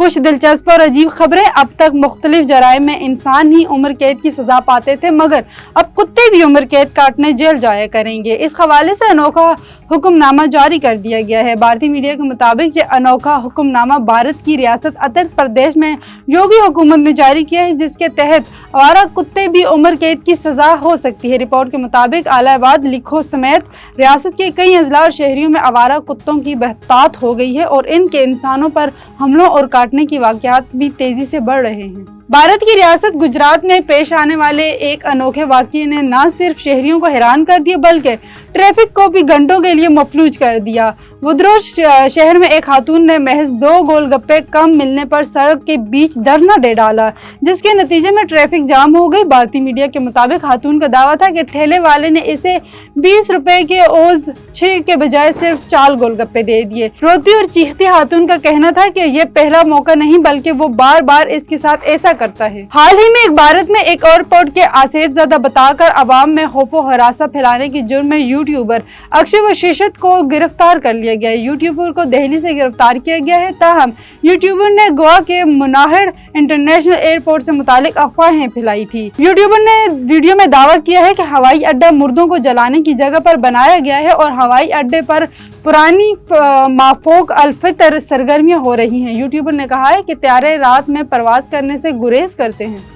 कुछ दिलचस्प और अजीब खबरें। अब तक मुख्तलिफ जराइम में इंसान ही उम्र कैद की सजा पाते थे, मगर अब कुत्ते भी उम्र कैद काटने जेल जाया करेंगे। इस हवाले से अनोखा हुक्मनामा जारी कर दिया गया है। भारतीय मीडिया के मुताबिक ये अनोखा हुक्मनामा भारत की रियासत उत्तर प्रदेश में योगी हुकूमत ने जारी किया है, जिसके तहत आवारा कुत्ते भी उम्र कैद की सजा हो सकती है। रिपोर्ट के मुताबिक इलाहाबाद, लिखो समेत रियासत के कई अजला और शहरियों में आवारा कुत्तों की बहुतायत हो गई है और इनके इंसानों पर हमलों और काटने की वाक़यात भी तेजी से बढ़ रहे हैं। भारत की रियासत गुजरात में पेश आने वाले एक अनोखे वाक़ये ने न सिर्फ शहरियों को हैरान कर दिया, बल्कि ट्रैफिक को भी घंटों के लिए मफलूज कर दिया। वडोदरा शहर में एक खातून ने महज 2 गोलगप्पे कम मिलने पर सड़क के बीच धरना दे डाला, जिसके नतीजे में ट्रैफिक जाम हो गई। भारतीय मीडिया के मुताबिक खातून का दावा था कि ठेले वाले ने इसे 20 रुपए के ओज 6 के बजाय सिर्फ 4 गोलगप्पे दे दिए। रोती और चीखती खातून का कहना था कि यह पहला मौका नहीं, बल्कि वो बार बार इसके साथ ऐसा करता है। हाल ही में भारत में एक एयरपोर्ट के आसेफजादा बताकर अवाम में खौफ हरासा फैलाने के जुर्म में यूट्यूबर अक्षय वशिष्ठ को गिरफ्तार कर लिया गया है। यूट्यूबर को दिल्ली से गिरफ्तार किया गया है। ताहम यूट्यूबर ने गोवा के मुनाहिर इंटरनेशनल एयरपोर्ट से मुतालिक अफवाहें फैलाई थी। यूट्यूबर ने वीडियो में दावा किया है कि हवाई अड्डा मुर्दों को जलाने की जगह पर बनाया गया है और हवाई अड्डे पर पुरानी माफोक अल-फितर सरगर्मियां हो रही हैं। यूट्यूबर ने कहा है कि त्यारे रात में प्रवास करने से गुरेज करते हैं।